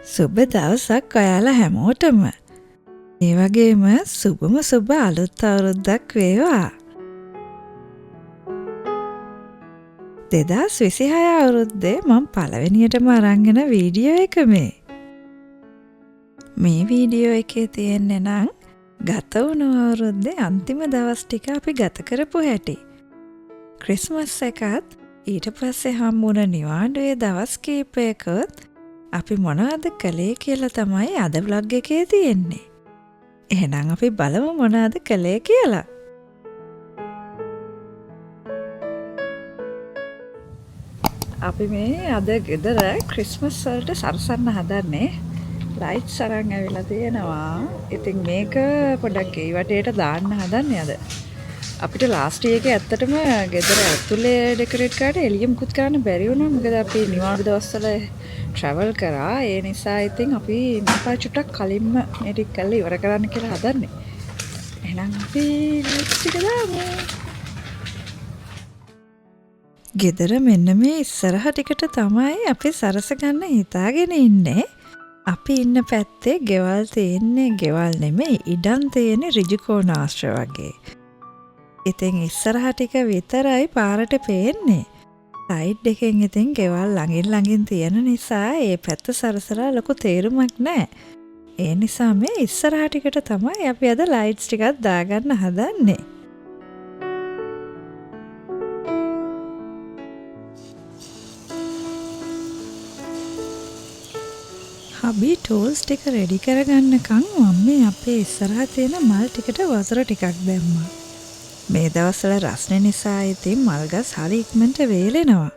සුබ දවසක් ඔයාලා හැමෝටම. ඒ වගේම සුබම සුබ අලුත් අවුරුද්දක් වේවා. 2026 අවුරුද්දේ මම පළවෙනියටම අරන් එන වීඩියෝ එක මේ. මේ වීඩියෝ එකේ තියෙන්නේ නම් ගත වුණු අවුරුද්දේ අන්තිම දවස් ටික අපි ගත කරපු හැටි. ක්‍රිස්මස් එකත් ඊට පස්සේ හම්බුණ නිවාඩුවේ දවස් කීපයකත් අපි මොනවද කළේ කියලා තමයි අද vlog එකේ තියෙන්නේ. එහෙනම් අපි බලමු මොනවද කළේ කියලා. අපි මේ අද ගෙදර ක්‍රිස්මස් වලට සරසන්න හදන්නේ. ලයිට්ස් අරන් ඇවිල්ලා තියෙනවා. ඉතින් මේක පොඩ්ඩක් ගේ වටේට දාන්න හදන්නේ අද. අපිට ලාස්ට් එකේ ඇත්තටම ගෙදර ඇතුලේ ඩෙකොරේට් කරලා එළිය මුකුත් කරන්න බැරි වුණා. මොකද අපි නිවාඩු දවස්වල ට්‍රැවල් කරා. ඒ නිසා ඉතින් අපි මේකා චුට්ටක් කලින්ම මේ ටික කරලා ඉවර කරන්න කියලා හදන්නේ. එහෙනම් අපි ලයිට්ස් ටික දාමු. ගෙදර මෙන්න මේ ඉස්සරහ ටිකට තමයි අපි සරස ගන්න හිතාගෙන ඉන්නේ. අපි ඉන්න පැත්තේ ගෙවල් තියෙන්නේ ගෙවල් නෙමෙයි ඉඩම් තියෙන්නේ ඍජු කෝණාශ්‍ර වගේ. ඉතින් ඉස්සරහ ටික විතරයි පාරට පේන්නේ. සයිඩ් එකෙන් ඉතින් ගෙවල් ළඟින් තියෙන නිසා ඒ පැත්ත සරසලා ලොකු තේරුමක් නැහැ. ඒ නිසා මේ ඉස්සරහ ටිකට තමයි අපි අද ලයිට්ස් ටිකක් දාගන්න හදන්නේ. හබි ටූල්ස් ටික රෙඩි කරගන්නකම් මම මේ අපේ ඉස්සරහ තියෙන මල් ටිකට වතුර ටිකක් දැම්මා. මේ දවස්වල රස්නේ නිසා ඉතින් මල් ගස් හරි ඉක්මනට වේලෙනවා.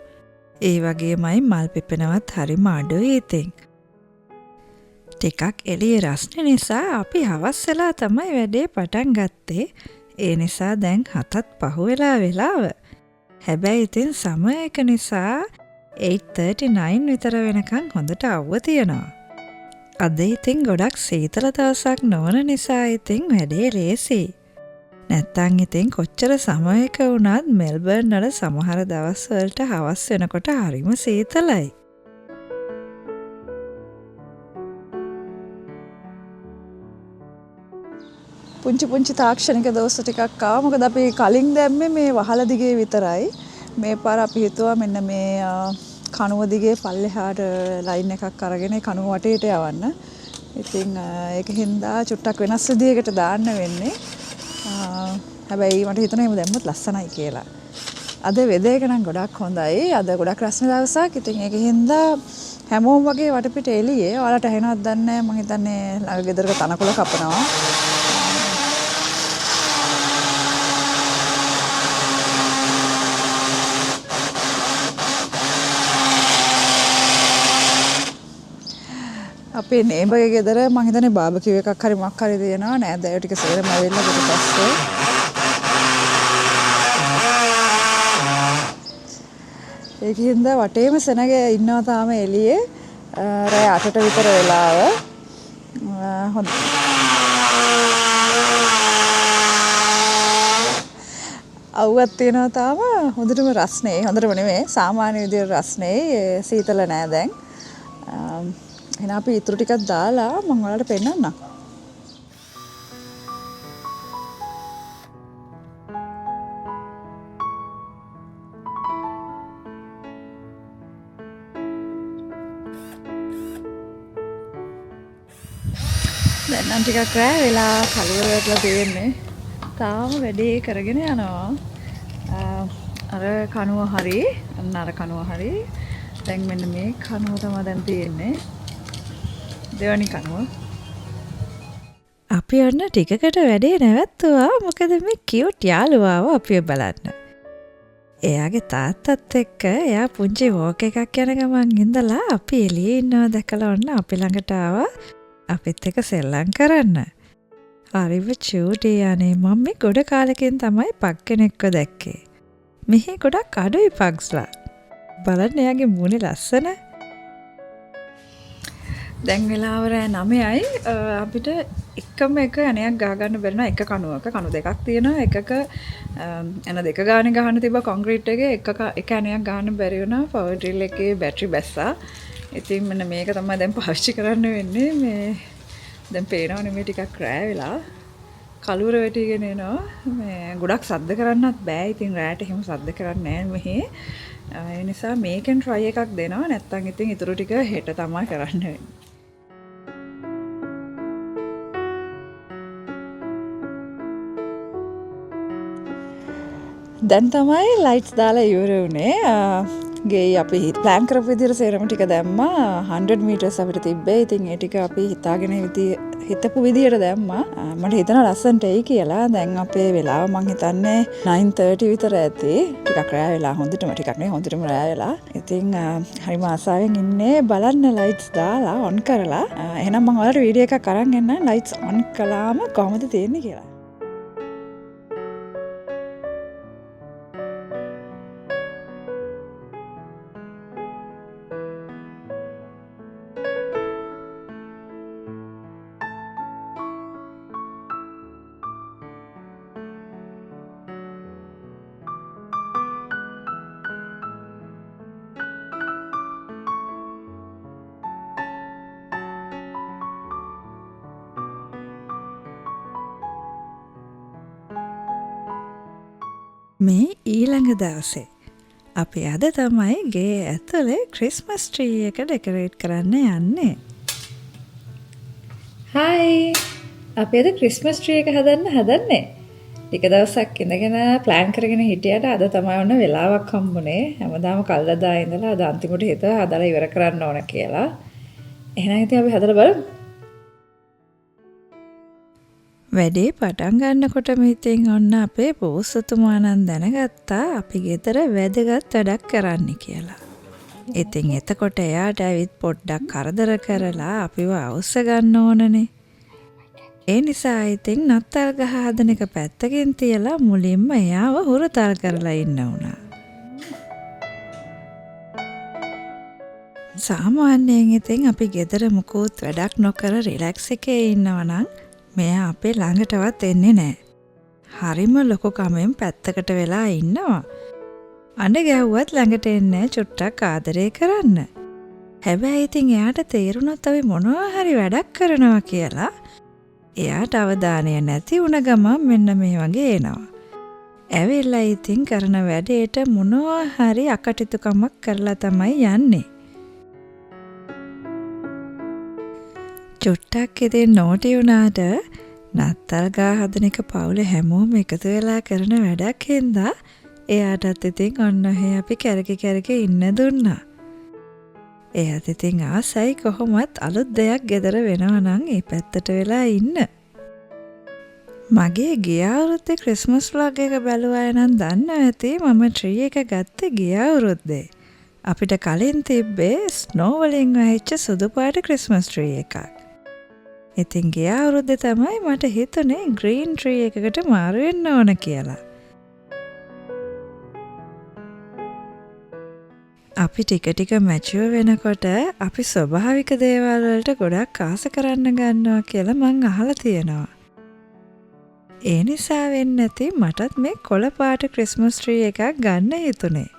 ඒ වගේමයි මල් පිපෙනවත් හරිම අඩුයි ඉතින්. ටිකක් එළියේ රස්නේ නිසා අපි හවස් වෙලා තමයි වැඩේ පටන් ගත්තේ. ඒ නිසා දැන් 7:05 වෙලාව. හැබැයි ඉතින් සමය එක නිසා 8:39 විතර වෙනකන් හොඳට අවුව තියෙනවා. අද ඉතින් ගොඩක් සීතල දවසක් නොවන නිසා ඉතින් වැඩේ ලේසි. නැත්තම් ඉතින් කොච්චර සමයක වුණත් මෙල්බර්න් වල සමහර දවස් වලට හවස් වෙනකොට හරිම සීතලයි. පුංචි තාක්ෂණික දෝෂ ටිකක් ආවා. මොකද අපි කලින් දැම්මේ මේ වහල දිගේ විතරයි. මේ පාර අපි හිතුවා මෙන්න මේ කණුව දිගේ පල්ලෙහාට ලයින් එකක් අරගෙන කණුව වටේට යවන්න. ඉතින් ඒකින්ද චුට්ටක් වෙනස් විදියකට දාන්න වෙන්නේ. හැබැයි මට හිතුණා එහෙම දැම්මත් ලස්සනයි කියලා. අද වෙදේ එක නම් ගොඩක් හොඳයි. අද ගොඩක් රස්නේ දවසක්. ඉතින් ඒකින්ද හැමෝම වගේ වටපිට එළියේ. ඔයාලට ඇහෙනවද දන්නේ නැහැ. මම හිතන්නේ ළඟ ගෙදරක තනකොළ කපනවා. අපේ නේබර්ගේ ගෙදර මම හිතන්නේ බාබකියු එකක් හරි මොකක් හරි දෙනවා. නේද? ඒ ටික සේරම ඇවිල්ලා ඊට පස්සේ ඒකින්ද වටේම සෙනග ඉන්නවා තාම එළියේ. රෑ 8ට විතර වෙලාව. හොඳ. අවුවක් තියෙනවා තාම හොඳටම රස්නේ. හොඳටම නෙමෙයි සාමාන්‍ය විදියට රස්නේ. සීතල නෑ දැන්. එහෙනම් අපි ඊටු ටිකක් දාලා මම ඔයාලට පෙන්නන්නම්. දැන් නම් ටිකක් රෑ වෙලා කලවර වෙట్లా තියෙන්නේ. තාම වැඩේ කරගෙන යනවා. අර කණුව හරි අර කණුව හරි. දැන් මෙන්න මේ කණුව තමයි දැන් තියෙන්නේ. දෙවනි කණුව. අපි ඔන්න ටිකකට වැඩේ නැවැත්තුවා. මොකද මේ කියුට් යාළුවාව අපිව බලන්න. එයාගේ තාත්තත් එක්ක එයා පුංචි වෝක් එකක් යන ගමන් ඉඳලා අපි එළියේ ඉන්නවා දැකලා ඔන්න අපි ළඟට ආවා. අපිත් එක්ක සෙල්ලම් කරන්න. හරිම චූටි යන්නේ. මම මේ ගොඩ කාලෙකින් තමයි පග් කෙනෙක්ව දැක්කේ. මෙහි ගොඩක් අඩුයි පග්ස්ලා. බලන්න එයාගේ මූණේ ලස්සන. දැන් වෙලාව රෑ 9යි. අපිට එකම එක යණයක් ගහ ගන්න බැරි නා. එක කණුවක කණු දෙකක් තියෙනවා. එකක එන දෙක ගානේ ගහන්න තිබ්බ කොන්ක්‍රීට් එකේ එක යණයක් ගහන්න බැරි වුණා. පවර් ඩ්‍රිල් එකේ බැටරි බැස්සා. ඉතින් මෙන්න මේක තමයි දැන් පාවිච්චි කරන්න වෙන්නේ. මේ දැන් පේනවනේ මේ ටිකක් රෑ වෙලා කලුර වැටිගෙන එනවා. මේ ගොඩක් සද්ද කරන්නත් බෑ. ඉතින් රෑට එහෙම සද්ද කරන්නේ නැහැ මෙහි. ඒ නිසා මේකෙන් try එකක් දෙනවා. නැත්තම් ඉතින් ඊටු ටික හෙට තමයි කරන්න වෙන්නේ. දැන් තමයි ලයිට්ස් දාලා ඉවර වුණේ. ගේ අපි ප්ලෑන් කරපු විදිහට සේරම ටික දැම්මා. 100 මීටර්ස් අපිට තිබ්බේ. ඉතින් ඒ ටික අපි හිතපු විදිහට දැම්මා. මට හිතෙනවා ලස්සනට එයි කියලා. දැන් අපේ වෙලාව මං හිතන්නේ 9:30 විතර ඇති. ටිකක් රෑ වෙලා හොඳටම ටිකක් නේ හොඳටම රෑ වෙලා. ඉතින් හරිම ආසාවෙන් ඉන්නේ බලන්න ලයිට්ස් දාලා ඔන් කරලා. එහෙනම් මම ඔයාලට වීඩියෝ එකක් අරන් එන්නම් ලයිට්ස් ඔන් කළාම කොහොමද තියෙන්නේ කියලා. මේ ඊළඟ දවසේ අපි අද තමයි ගේ ඇතුලේ ක්‍රිස්මස් ට්‍රී එක ඩෙකොරේට් කරන්න යන්නේ. හායි! අපි අද ක්‍රිස්මස් ට්‍රී එක හදන්නේ. ටික දවසක් ඉඳගෙන ප්ලෑන් කරගෙන හිටියට අද තමයි ඔන්න වෙලාවක් හම්බුනේ. හැමදාම කල්දදා ඉඳලා අද අන්තිමට හිතුවා හදලා ඉවර කරන්න ඕන කියලා. එහෙනම් ඉතින් අපි හදලා බලමු. වැඩේ පටන් ගන්නකොටම ඉතින් ඔන්න අපේ බෝසතුමා නම් දැනගත්තා අපි ගෙදර වැදගත් වැඩක් කරන්න කියලා. ඉතින් එතකොට එයාට ඇවිත් පොඩ්ඩක් කරදර කරලා අපිව අවශ්‍ය ගන්න ඕනනේ. ඒ නිසා ඉතින් නත්තල් ගහ හදන එක පැත්තකින් තියලා මුලින්ම එයාව හුරතල් කරලා ඉන්න උනා. සාමාන්‍යයෙන් ඉතින් අපි ගෙදර මුකුත් වැඩක් නොකර රිලැක්ස් එකේ ඉන්නවා නම් මෙයා අපේ ළඟටවත් එන්නේ නැහැ. හරිම ලොකු කමෙන් පැත්තකට වෙලා ඉන්නවා. අඬ ගැහුවත් ළඟට එන්නේ චුට්ටක් ආදරේ කරන්න. හැබැයි ඉතින් එයාට තේරුණොත් අපි මොනවා හරි වැඩක් කරනවා කියලා එයාට අවධානය නැති වුණ ගමන් මෙන්න මේ වගේ එනවා. ඇවිල්ලා ඉතින් කරන වැඩේට මොනවා හරි අකටයුතුකමක් කරලා තමයි යන්නේ. චුට්ටක් ඉතින් නෝටි වුණාට නත්තල් ගහ හදන එක පවුලේ හැමෝම එකතු වෙලා කරන වැඩක් හින්දා එයාටත් ඉතින් ඔන්න ඔහේ අපි කැරකි ඉන්න දුන්නා. එයාත් ඉතින් ආසයි කොහොමත් අලුත් දෙයක් ගෙදර වෙනවා නම් ඒ පැත්තට වෙලා ඉන්න. මගේ ගිය අවුරුද්දේ ක්‍රිස්මස් vlog එක බැලුවා නම් දන්නවා ඇති මම ට්‍රී එක ගත්තේ ගිය අවුරුද්දේ. අපිට කලින් තිබ්බේ ස්නෝ වලින් වැහිච්ච සුදු පාට ක්‍රිස්මස් ට්‍රී එකක්. ඉතින් ගිය අවුරුද්දේ තමයි මට හිතුනේ ග්‍රීන් ට්‍රී එකකට මාරු වෙන්න ඕන කියලා. අපි ටික මැචුවර් වෙනකොට අපි ස්වභාවික දේවල් වලට ගොඩක් ආස කරන්න ගන්නවා කියලා මං අහලා තියෙනවා. ඒ නිසා වෙන්නේ නැති මටත් මේ කොළ පාට ක්‍රිස්මස් ට්‍රී එකක් ගන්න හිතුනේ.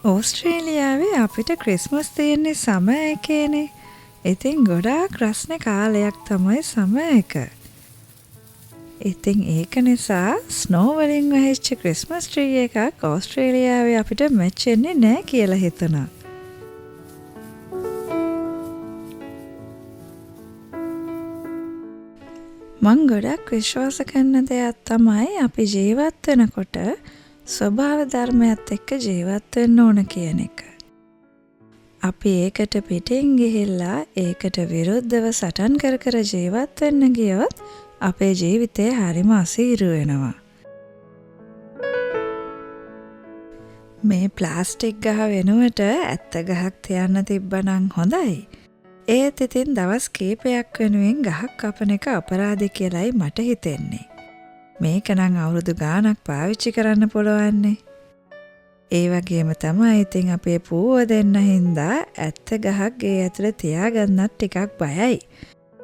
ඕස්ට්‍රේලියාවේ අපිට ක්‍රිස්මස් තියෙන්නේ සම එකේනේ. ඉතින් ගොඩාක් රස්නේ කාලයක් තමයි සම එක. ඉතින් ඒක නිසා ස්නෝ වලින් වැහිච්ච ක්‍රිස්මස් ට්‍රී එකක් ඕස්ට්‍රේලියාවේ අපිට මැච් වෙන්නේ නැහැ කියලා හිතුණා. මං ගොඩක් විශ්වාස කරන දෙයක් තමයි අපි ජීවත් වෙනකොට ස්වභාව ධර්මයත් එක්ක ජීවත් වෙන්න ඕන කියන එක. අපි ඒකට පිටින් ගිහිල්ලා ඒකට විරුද්ධව සටන් කර ජීවත් වෙන්න ගියොත් අපේ ජීවිතේ හරිම අසීරු වෙනවා. මේ ප්ලාස්ටික් ගහ වෙනුවට ඇත්ත ගහක් තියන්න තිබ්බනම් හොඳයි. ඒත් ඉතින් දවස් කීපයක් වෙනුවෙන් ගහක් කපන එක අපරාධ කියලායි මට හිතෙන්නේ. මේක නම් අවුරුදු ගාණක් පාවිච්චි කරන්න පුළුවන්නේ. ඒ වගේම තමයි ඉතින් අපේ පූව දෙන්න හින්දා ඇත්ත ගහක් ගේ ඇතුලේ තියාගන්නත් ටිකක් බයයි.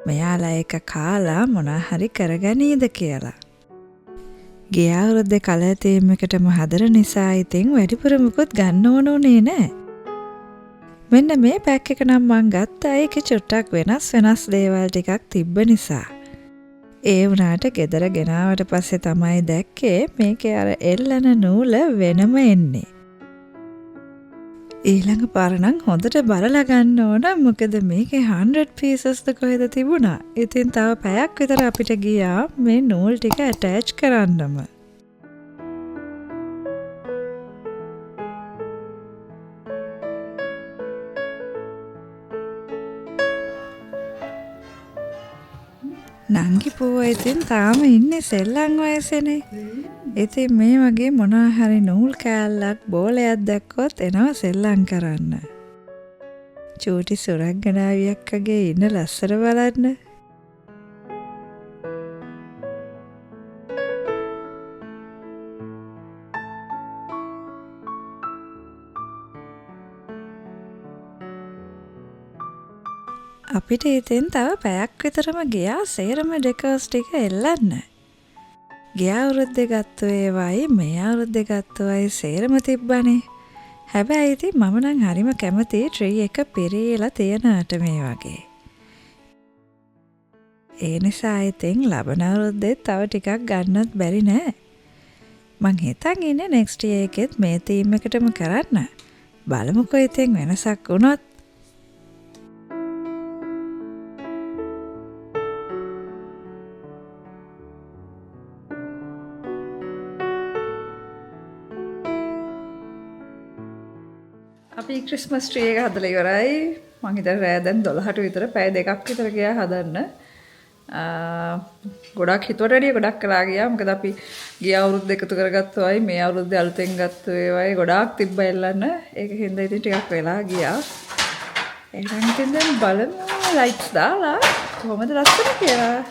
මෙයාලා ඒක කාලා මොනා හරි කරගනීද කියලා. ගිය අවුරුද්දේ කලර් තීම් එකටම හදන නිසා ඉතින් වැඩිපුර මුකුත් ගන්න ඕනුනේ නෑ. මෙන්න මේ පැක් එක නම් මං ගත්තා. ඒකේ චුට්ටක් වෙනස් දේවල් ටිකක් තිබ්බ නිසා. ඒ වුණාට ගෙදර ගෙනාවට පස්සේ තමයි දැක්කේ මේකේ අර එල්ලන නූල වෙනම එන්නේ. ඊළඟ පාර නම් හොඳට බලලා ගන්න ඕන. මොකද මේකේ 100 pieces ද කොහෙද තිබුණා. ඉතින් තව පැයක් විතර අපිට ගියා මේ නූල් ටික ඇටච් කරන්නම. නංගි පුවා ඉතින් තාම ඉන්නේ සෙල්ලම් වයසේනේ. ඉතින් මේ වගේ මොනවා හරි නූල් කෑල්ලක් බෝලයක් දැක්කොත් එනවා සෙල්ලම් කරන්න. චූටි සුරංගනාවියක් වගේ ඉන්න ලස්සන බලන්න. අපිට ඉතින් තව පැයක් විතරම ගියා සේරම ඩෙකර්ස් ටික එල්ලන්න. ගිය අවුරුද්දේ ගත්ත ඒවායි මේ අවුරුද්දේ ගත්තවයි සේරම තිබ්බනේ. හැබැයි ඉතින් මම නම් හරිම කැමති ට්‍රී එක පිරීලා තියනට මේ වගේ. ඒ නිසා ඉතින් ලබන අවුරුද්දේ තව ටිකක් ගන්නත් බැරි නෑ. මං හිතන් ඉන්නේ next year එකෙත් මේ තීම් එකටම කරන්න. බලමුකෝ ඉතින් වෙනසක් වුණොත්. අපි ක්‍රිස්මස් ට්‍රී එක හදලා ඉවරයි. මං හිතන්නේ රෑ දැන් 12ට විතර පැය දෙකක් විතර ගියා හදන්න. ගොඩක් හිතුවට වැඩිය ගොඩක් කළා ගියා. මොකද අපි ගිය අවුරුද්ද එකතු කරගත්තවයි මේ අවුරුද්දේ අලුතෙන් ගත්ත ඒවායි ගොඩාක් තිබ්බ එල්ලන්න. ඒක හින්දා ඉතින් ටිකක් වෙලා ගියා. එහෙනම් ඉතින් දැන් බලමු ලයිට්ස් දාලා කොහොමද ලස්සන කියලා.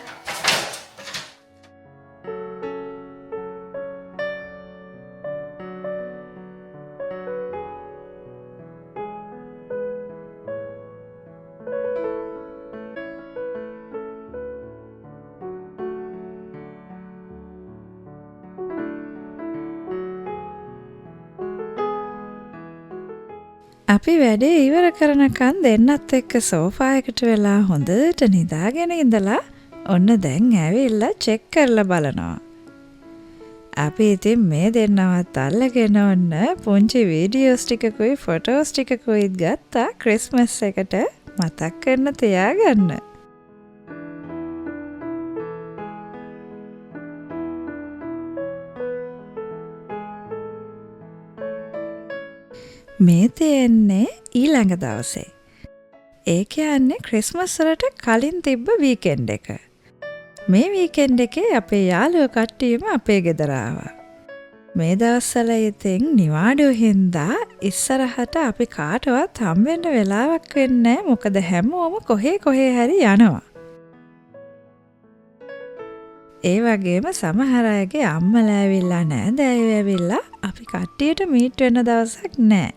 අපි වැඩේ ඉවර කරනකන් දෙන්නත් එක්ක සෝෆා එකට වෙලා හොඳට නිදාගෙන ඉඳලා ඔන්න දැන් ඇවිල්ලා චෙක් කරලා බලනවා. අපි ඉතින් මේ දෙන්නවත් අල්ලගෙන ඔන්න පුංචි වීඩියෝස් ටිකකුයි ෆොටෝස් ටිකකුයිත් ගත්තා ක්‍රිස්මස් එකට මතක් කරන්න තියාගන්න. මේ තියෙන්නේ ඊළඟ දවසේ. ඒ කියන්නේ ක්‍රිස්මස් වලට කලින් තිබ්බ වීකෙන්ඩ් එක. මේ වීකෙන්ඩ් එකේ අපේ යාළුවෝ කට්ටියම අපේ ගෙදර ආවා. මේ දවස්වල ඉතින් නිවාඩුව හින්දා ඉස්සරහට අපි කාටවත් හම්බෙන්න වෙලාවක් වෙන්නේ නැහැ. මොකද හැමෝම කොහේ හරි යනවා. ඒ වගේම සමහර අයගේ අම්මලා ඇවිල්ලා නෑදෑයෝ ඇවිල්ලා අපි කට්ටියට මීට් වෙන දවසක් නෑ.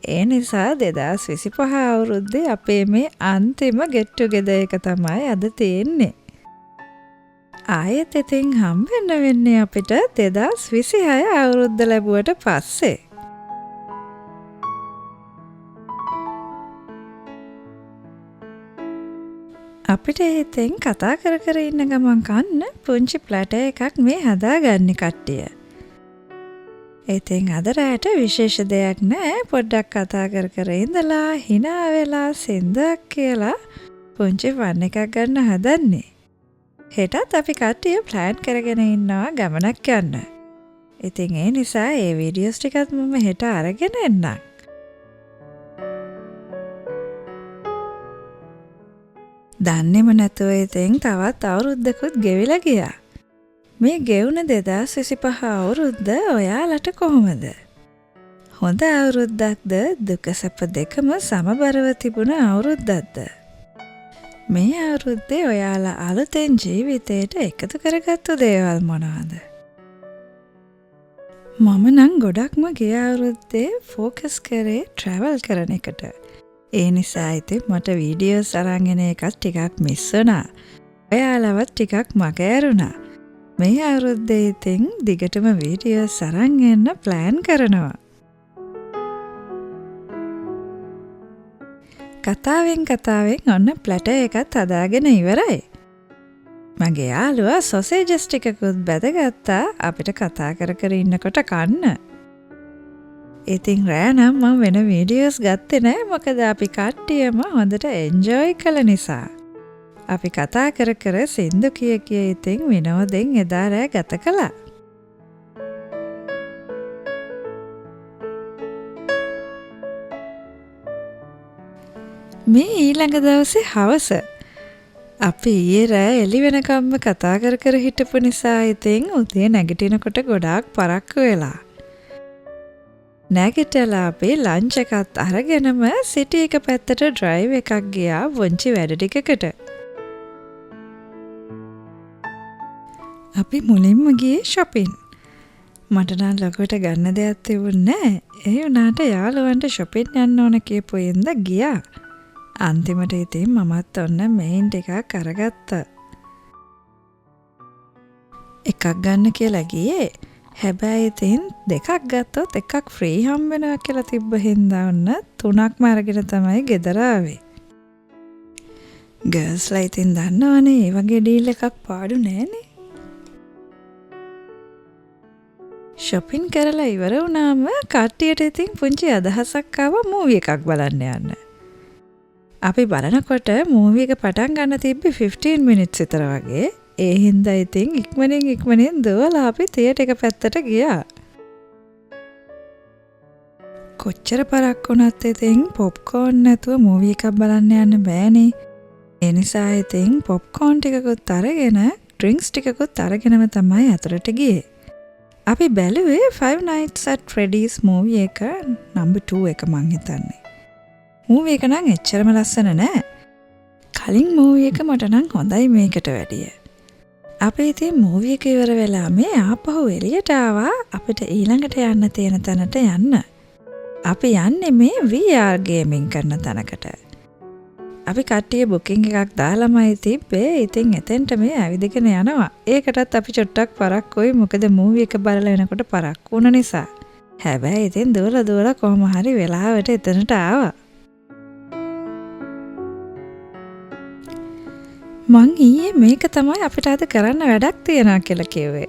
ඒ නිසා 2025 අවුරුද්දේ අපේ මේ අන්තිම get together එක තමයි අද තියෙන්නේ. ආයෙත් ඉතින් හම්බෙන්න වෙන්නේ අපිට 2026 අවුරුද්ද ලැබුවට පස්සේ. අපිට ඉතින් කතා කර ඉන්න ගමන් කන්න පුංචි ප්ලැටර් එකක් මේ හදාගන්න කට්ටිය. ඉතින් අද රැට විශේෂ දෙයක් නෑ. පොඩ්ඩක් කතා කර ඉඳලා hina වෙලා සින්දක් කියලා පුංචි ෆන් එකක් ගන්න හදන්නේ. හෙටත් අපි කට්ටිය ප්ලෑන් කරගෙන ඉන්නවා ගමනක් යන්න. ඉතින් ඒ නිසා මේ වීඩියෝස් ටිකත් මම හෙට අරගෙන එන්නම්. දන්නේම නැතුව ඉතින් තවත් අවුරුද්දකුත් ගෙවිලා ගියා. මේ ගෙවුන 2025 අවුරුද්ද ඔයාලට කොහොමද? හොඳ අවුරුද්දක්ද දුක සැප දෙකම සමබරව තිබුණ අවුරුද්දක්ද? මේ අවුරුද්දේ ඔයාලා අලුතෙන් ජීවිතයට එකතු කරගත්තු දේවල් මොනවාද? මම නම් ගොඩක්ම ගිය අවුරුද්දේ ෆෝකස් කරේ ට්‍රැවල් කරන එකට. ඒ නිසා ඉතින් මට වීඩියෝස් අරන් එන එකත් ටිකක් මිස් වුණා. ඔයාලවත් ටිකක් මග ඇරුණා. මේ අවුරුද්දේ ඉතින් දිගටම වීඩියෝස් අරන් යන්න ප්ලෑන් කරනවා. කතාවෙන් ඔන්න ප්ලැටර් එකත් හදාගෙන ඉවරයි. මගේ යාළුවා සොසේජස් ටිකකුත් බැදගත්තා අපිට කතා කර ඉන්නකොට කන්න. ඉතින් රෑ නම් මම වෙන වීඩියෝස් ගත්තේ නෑ මොකද අපි කට්ටියම හොඳට එන්ජොයි කළ නිසා. අපි කතා කර සින්දු කිය ඉතින් විනෝදෙන් එදා රෑ ගත කළා. මේ ඊළඟ දවසේ හවස අපි ඊයේ රෑ එළි වෙනකම්ම කතා කර හිටපු නිසා ඉතින් උදේ නැගිටිනකොට ගොඩාක් පරක්කු වෙලා. නැගිටලා අපි ලන්ච් එකත් අරගෙනම සිටි එක පැත්තට ඩ්‍රයිව් එකක් ගියා වොංචි වැඩ ටිකකට. අපි මුලින්ම ගියේ shopping. මට නම් ලොකුවට ගන්න දෙයක් තිබුණේ නැහැ. ඒ වුණාට යාළුවන්ට shopping යන්න ඕන කියපු ඉඳ ගියා. අන්තිමට ඉතින් මමත් ඔන්න මේන් ටිකක් අරගත්තා. එකක් ගන්න කියලා ගියේ. හැබැයි ඉතින් දෙකක් ගත්තොත් එකක් ෆ්‍රී හම්බ වෙනවා කියලා තිබ්බ හින්දා ඔන්න 3ක්ම අරගෙන තමයි ගෙදර ආවේ. ගර්ල්ස්ලා ඉතින් දන්නවනේ මේ වගේ ඩීල් එකක් පාඩු නෑනේ. shopping කරලා ඉවර වුණාම කට්ටියට ඉතින් පුංචි අදහසක් ආවා මූවි එකක් බලන්න යන්න. අපි බලනකොට මූවි එක පටන් ගන්න තිබ්බේ 15 minutes විතර වගේ. ඒ හින්දා ඉතින් ඉක්මනින් දුවලා අපි තියටර් එක පැත්තට ගියා. කොච්චර පරක් වුණත් ඉතින් පොප්කෝර්න් නැතුව මූවි එකක් බලන්න යන්න බෑනේ. ඒ නිසා ඉතින් පොප්කෝර්න් ටිකකුත් අරගෙන ඩ්‍රින්ක්ස් ටිකකුත් අරගෙනම තමයි ඇතුළට ගියේ. අපි බැලුවේ Five Nights at Freddy's movie එක number 2 එක මං හිතන්නේ. මූවි එක නම් එච්චරම ලස්සන නෑ. කලින් මූවි එක මට නම් හොඳයි මේකට වැඩිය. අපි ඉතින් මූවි එක ඉවර වෙලා මේ ආපහු එළියට ආවා අපිට ඊළඟට යන්න තියෙන තැනට යන්න. අපි යන්නේ මේ VR ගේමින් කරන තැනකට. අපි කට්ටිය බුකින් එකක් දාලාමයි තිබ්බේ. ඉතින් එතෙන්ට මේ ඇවිදගෙන යනවා. ඒකටත් අපි චොට්ටක් පරක්කුයි මොකද මූවි එක බලලා එනකොට පරක්කු වුණ නිසා. හැබැයි ඉතින් දුවලා කොහොම හරි වෙලාවට එතනට ආවා. මං ඊයේ මේක තමයි අපිට අද කරන්න වැඩක් තියනවා කියලා කිව්වේ.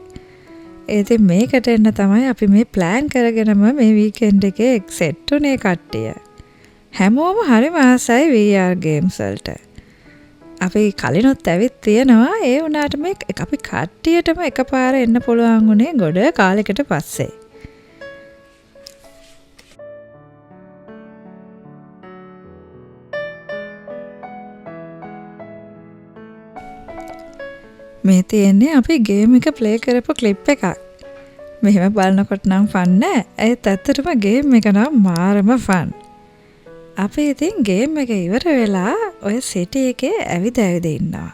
ඉතින් මේකට එන්න තමයි අපි මේ ප්ලෑන් කරගෙනම මේ වීකෙන්ඩ් එකේ එක්සෙට් උනේ කට්ටිය. හැමෝම හරිම ආසයි VR ගේම්ස් වලට. අපි කලිනුත් ඇවිත් තියෙනවා. ඒ වුණාට මේ අපි කට්ටියටම එකපාර එන්න පුළුවන් උනේ ගොඩ කාලෙකට පස්සේ. මේ තියෙන්නේ අපි ගේම් එක ප්ලේ කරපු ක්ලිප් එකක්. මෙහෙම බලනකොට නම් ෆන් නෑ. ඒත් ඇත්තටම ගේම් එක නම් මාරම ෆන්. අපි ඉතින් ගේම් එක ඉවර වෙලා ඔය සිටි එකේ ඇවිද ඉන්නවා.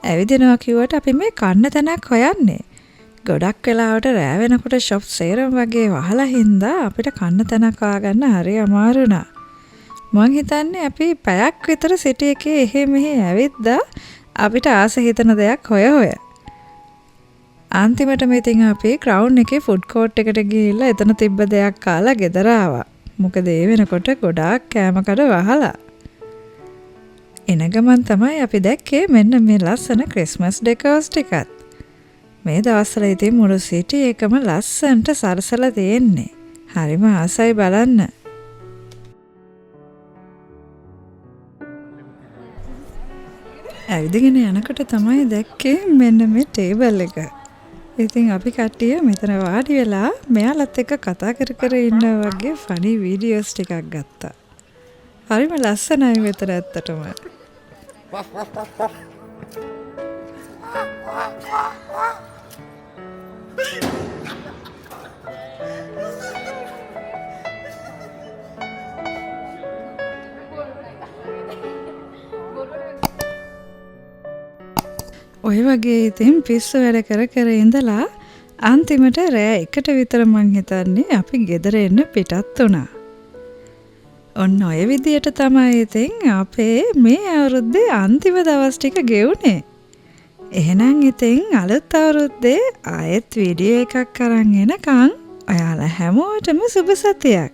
ඇවිදිනවා කිව්වට අපි මේ කන්න තැනක් හොයන්නේ. ගොඩක් වෙලාවට රෑ වෙනකොට ෂොප් සේරම වගේ වහලා හින්දා අපිට කන්න තැනක් හොයාගන්න හරි අමාරු වුණා. මං හිතන්නේ අපි පැයක් විතර සිටි එකේ එහෙ මෙහෙ ඇවිද්දා අපිට ආස හිතන දෙයක් හොය. අන්තිමටම ඉතින් අපි ක්‍රවුන් එකේ ෆුඩ් කෝට් එකට ගිහිල්ලා එතන තිබ්බ දෙයක් කාලා ගෙදර ආවා. මොකද ඒ වෙනකොට ගොඩාක් කෑමකඩ වහලා. එන ගමන් තමයි අපි දැක්කේ මෙන්න මේ ලස්සන ක්‍රිස්මස් ඩෙකෝස් ටිකත්. මේ දවස්වල ඉතින් මුළු සිටි එකම ලස්සනට සරසලා තියෙන්නේ. හරිම ආසයි බලන්න. ඇවිදගෙන යනකොට තමයි දැක්කේ මෙන්න මේ ටේබල් එක. ඉතින් අපි කට්ටිය මෙතන වාඩි වෙලා මෙයාලත් එක්ක කතා කර ඉන්න වගේ ෆනි වීඩියෝස් ටිකක් ගත්තා. හරිම ලස්සනයි මෙතන ඇත්තටම. ඔය වගේ ඉතින් පිස්සු වැඩ කර ඉඳලා අන්තිමට රෑ 1ට විතර මං හිතන්නේ අපි ගෙදර එන්න පිටත් වුණා. ඔන්න ඔය විදියට තමයි ඉතින් අපේ මේ අවුරුද්දේ අන්තිම දවස් ටික ගෙවුනේ. එහෙනම් ඉතින් අලුත් අවුරුද්දේ ආයෙත් වීඩියෝ එකක් අරන් එනකන් ඔයාලා හැමෝටම සුබ සතියක්.